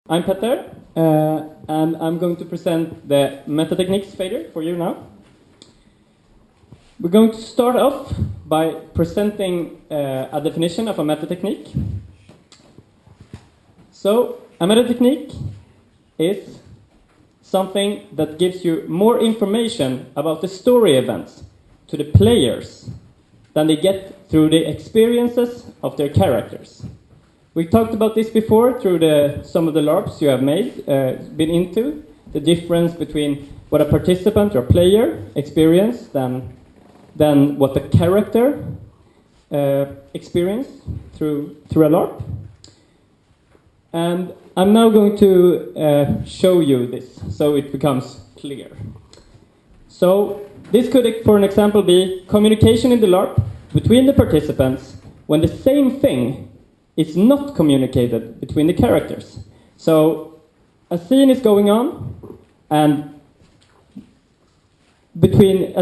I'm Petter, and I'm going to present the Metatecniche fader for you now. We're going to start off by presenting a definition of a metatechnique. So, a metatechnique is something that gives you more information about the story events to the players than they get through the experiences of their characters. We talked about this before through some of the Larps you have been into, the difference between what a participant or player experience than what the character experience through a Larp. And I'm now going to show you this so it becomes clear. So this could, for an example, be communication in the Larp between the participants when the same thing is not communicated between the characters. So a scene is going on, and between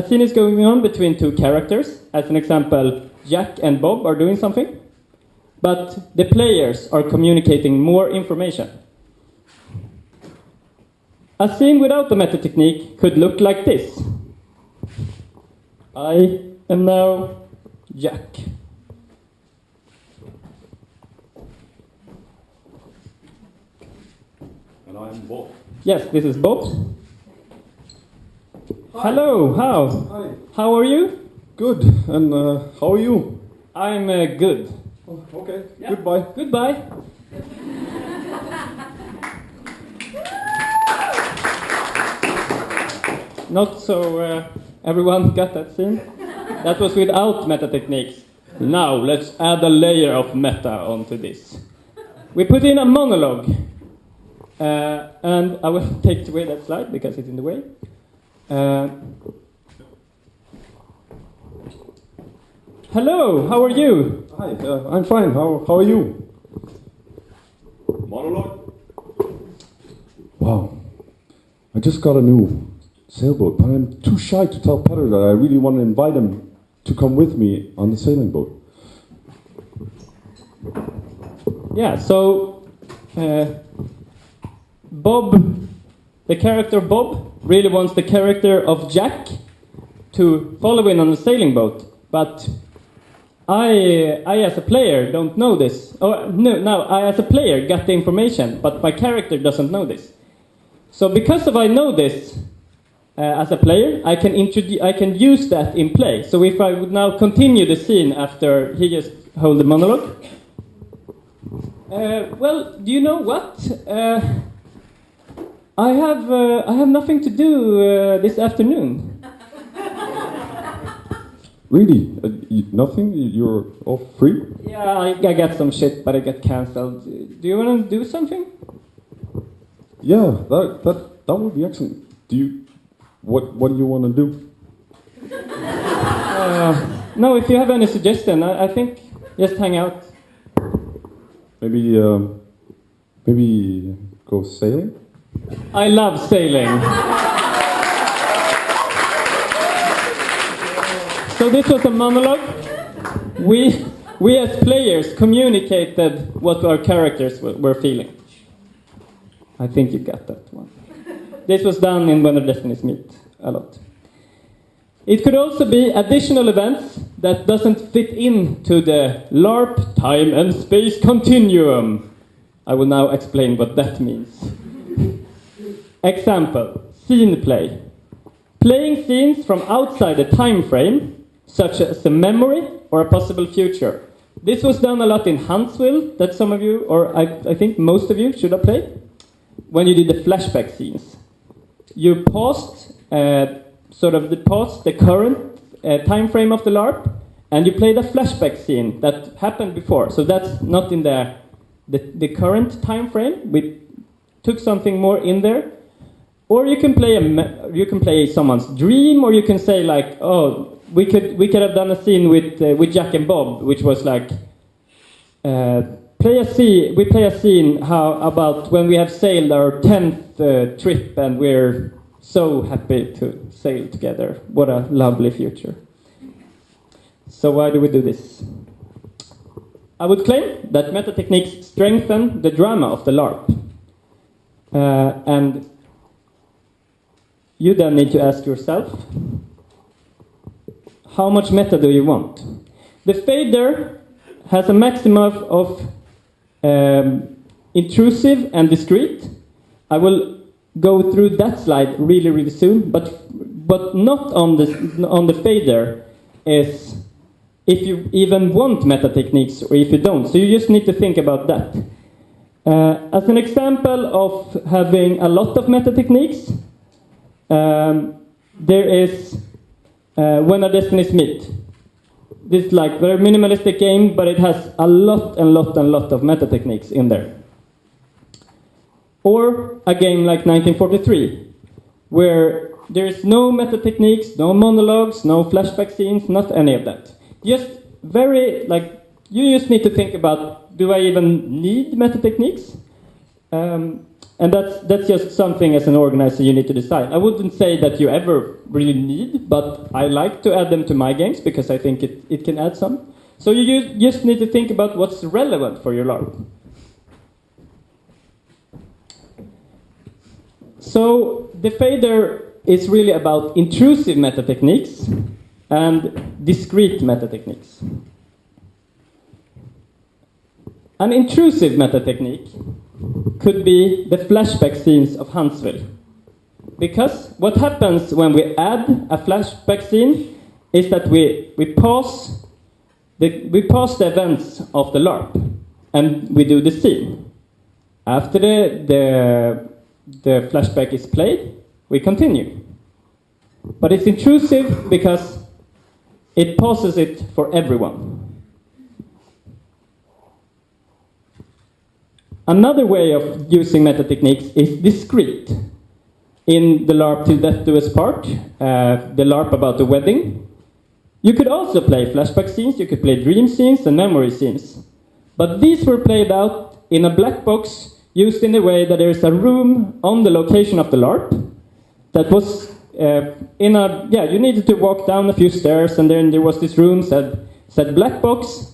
two characters. As an example, Jack and Bob are doing something, but the players are communicating more information. A scene without the metatechnique could look like this. I am now Jack. And I'm Bob. Yes, this is Bob. Hi. Hello, Hi. How are you? Good. And how are you? I'm good. Oh, okay. Yeah. Goodbye. Goodbye. Not so everyone got that scene. That was without metatechniques. Now let's add a layer of meta onto this. We put in a monologue. And I will take away that slide because it's in the way. Hello, how are you? Hi, I'm fine. How are you? Monologue? Wow. I just got a new sailboat, but I'm too shy to tell Petter that I really want to invite him to come with me on the sailing boat. Yeah, so Bob, the character Bob, really wants the character of Jack to follow in on the sailing boat, but I as a player don't know this. I as a player got the information, but my character doesn't know this. So because I know this as a player, I can use that in play. So if I would now continue the scene after he just hold the monologue. Well, do you know what? I have nothing to do this afternoon. Really? Nothing? You're all free? Yeah, I got some shit, but I got cancelled. Do you want to do something? Yeah, that would be excellent. What do you want to do? No, if you have any suggestion, I think just hang out. Maybe go sailing? I love sailing. So this was a monologue. We as players communicated what our characters were feeling. I think you got that one. This was done in When the Destinies Meet a lot. It could also be additional events that doesn't fit into the Larp time and space continuum. I will now explain what that means. Example, scene play. Playing scenes from outside a time frame, such as a memory or a possible future. This was done a lot in Huntsville, that some of you, or I think most of you, should have played, when you did the flashback scenes. You paused, the current time frame of the Larp, and you played a flashback scene that happened before. So that's not in the current time frame. We took something more in there. Or you can play someone's dream, or you can say like, oh, we could have done a scene with Jack and Bob, which was like, we play a scene about when we have sailed our 10th trip and we're so happy to sail together. What a lovely future. So why do we do this? I would claim that metatechniques strengthen the drama of the Larp. And you then need to ask yourself, how much meta do you want? The fader has a maximum of intrusive and discrete. I will go through that slide really, really soon, but not on the fader is if you even want Metatecniques or if you don't. So you just need to think about that. As an example of having a lot of Metatecniques, there is When Our Destinies Meet. This is like very minimalistic game, but it has a lot of Metatecniques in there. Or a game like 1943, where there is no Metatechniques, no monologues, no flashback scenes, not any of that. Just very, like, you just need to think about, do I even need Metatechniques? And that's just something as an organizer you need to decide. I wouldn't say that you ever really need, but I like to add them to my games because I think it can add some. So you just need to think about what's relevant for your Larp. So the fader is really about intrusive Metatechniques and discrete Metatechniques. An intrusive Metatechnique could be the flashback scenes of Huntsville. Because what happens when we add a flashback scene is that we pause the events of the Larp and we do the scene. After the flashback is played, we continue. But it's intrusive because it pauses it for everyone. Another way of using Metatechniques is discrete. In the Larp Till Death Do Us Part, the Larp about the wedding, you could also play flashback scenes, you could play dream scenes and memory scenes. But these were played out in a black box, used in a way that there's a room on the location of the Larp that was you needed to walk down a few stairs, and then there was this room said black box,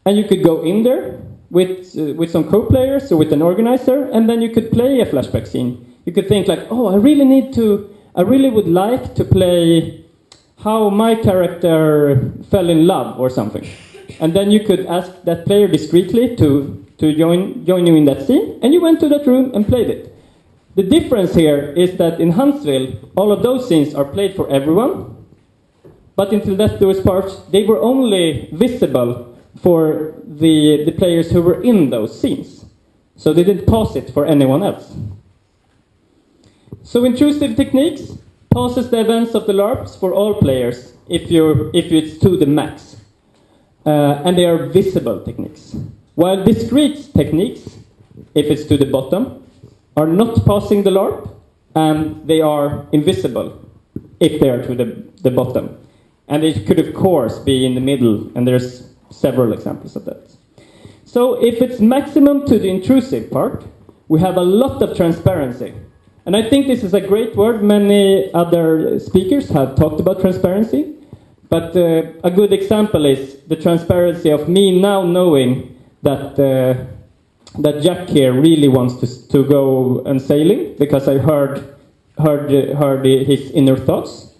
and you could go in there with some co-players or with an organizer, and then you could play a flashback scene. You could think like, oh, I really would like to play how my character fell in love or something. And then you could ask that player discreetly to join you in that scene, and you went to that room and played it. The difference here is that in Huntsville, all of those scenes are played for everyone, but in Till Death Do Us Part, they were only visible for the players who were in those scenes. So they didn't pause it for anyone else. So intrusive techniques pauses the events of the Larps for all players if it's to the max. And they are visible techniques. While discrete techniques, if it's to the bottom, are not pausing the Larp, and they are invisible if they are to the bottom. And it could, of course, be in the middle, and there's several examples of that. So if it's maximum to the intrusive part, we have a lot of transparency. And I think this is a great word. Many other speakers have talked about transparency. But a good example is the transparency of me now knowing that Jack here really wants to go and sailing because I heard his inner thoughts,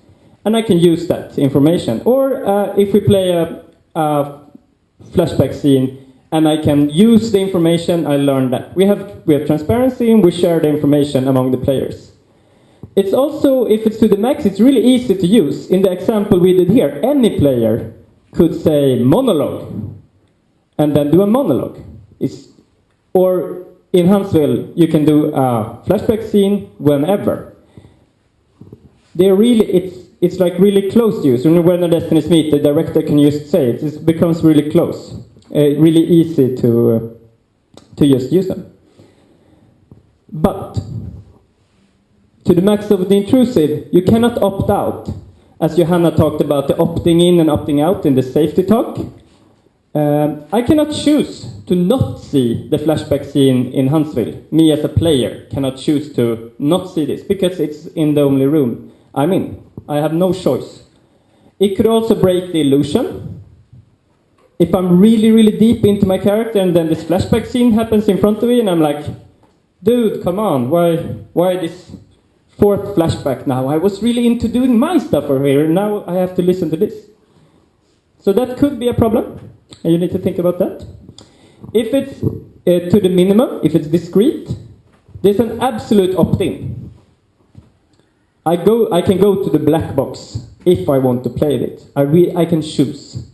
and I can use that information. Or if we play a flashback scene, and I can use the information I learned that. We have transparency, and we share the information among the players. It's also, if it's to the max, it's really easy to use. In the example we did here, any player could say monologue, and then do a monologue. Or in Huntsville, you can do a flashback scene whenever. It's like really close to you. So when the destinies meet, the director can just say it. It becomes really close, really easy to just use them. But to the max of the intrusive, you cannot opt out. As Johanna talked about the opting in and opting out in the safety talk. I cannot choose to not see the flashback scene in Huntsville. Me as a player cannot choose to not see this because it's in the only room I'm in. I have no choice. It could also break the illusion. If I'm really, really deep into my character and then this flashback scene happens in front of me and I'm like, dude, come on, why this fourth flashback now? I was really into doing my stuff over here, and now I have to listen to this. So that could be a problem, and you need to think about that. If it's to the minimum, if it's discrete, there's an absolute opt-in. I can go to the black box if I want to play it. I can choose.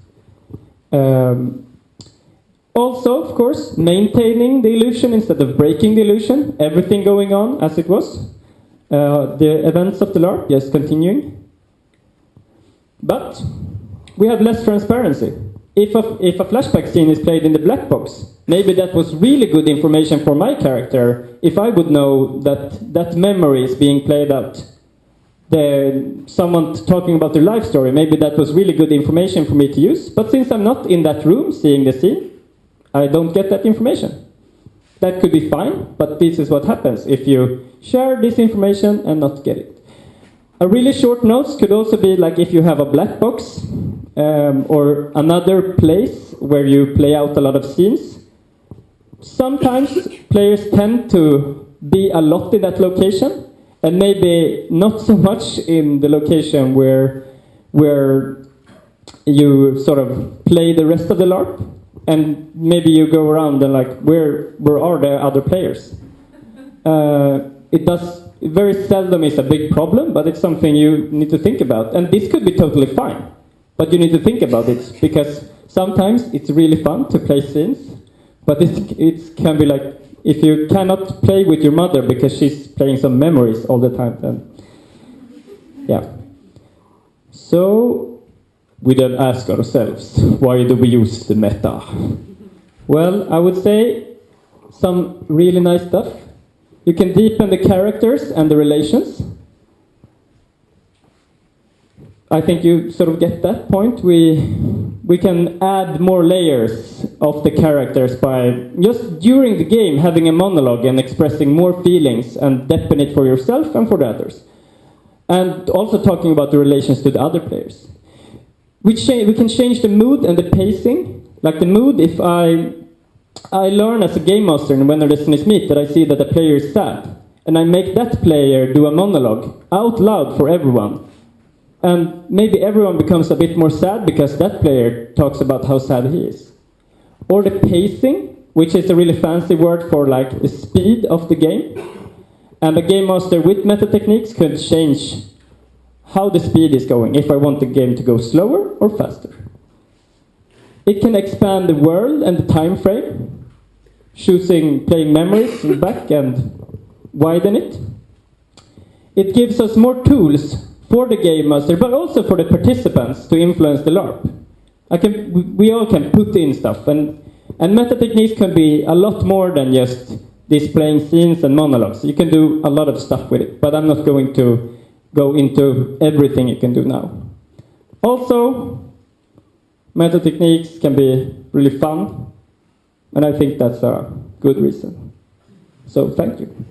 Also, of course, maintaining the illusion instead of breaking the illusion. Everything going on as it was. The events of the Larp, just continuing. But we have less transparency. If a flashback scene is played in the black box, maybe that was really good information for my character if I would know that that memory is being played out. Someone talking about their life story, maybe that was really good information for me to use. But since I'm not in that room seeing the scene, I don't get that information. That could be fine, but this is what happens if you share this information and not get it. A really short notes could also be like if you have a black box or another place where you play out a lot of scenes. Sometimes players tend to be a lot in that location and maybe not so much in the location where you sort of play the rest of the Larp. And maybe you go around and like, where are the other players? It very seldom is a big problem, but it's something you need to think about. And this could be totally fine, but you need to think about it, because sometimes it's really fun to play scenes, but it can be like, if you cannot play with your mother because she's playing some memories all the time, then yeah. So we then ask ourselves, why do we use the meta? Well, I would say some really nice stuff. You can deepen the characters and the relations. I think you sort of get that point. We can add more layers of the characters by just during the game having a monologue and expressing more feelings and deepen it for yourself and for the others. And also talking about the relations to the other players. We can change the mood and the pacing. Like the mood, if I learn as a game master and when the listeners meet that I see that a player is sad, and I make that player do a monologue out loud for everyone. And maybe everyone becomes a bit more sad because that player talks about how sad he is. Or the pacing, which is a really fancy word for like the speed of the game. And a game master with Metatecniques could change how the speed is going, if I want the game to go slower or faster. It can expand the world and the time frame, choosing playing memories back and widen it. It gives us more tools for the game master, but also for the participants to influence the Larp. We all can put in stuff, and Metatecniques can be a lot more than just displaying scenes and monologues. You can do a lot of stuff with it, but I'm not going to go into everything you can do now. Also, Metatecniques can be really fun, and I think that's a good reason. So thank you.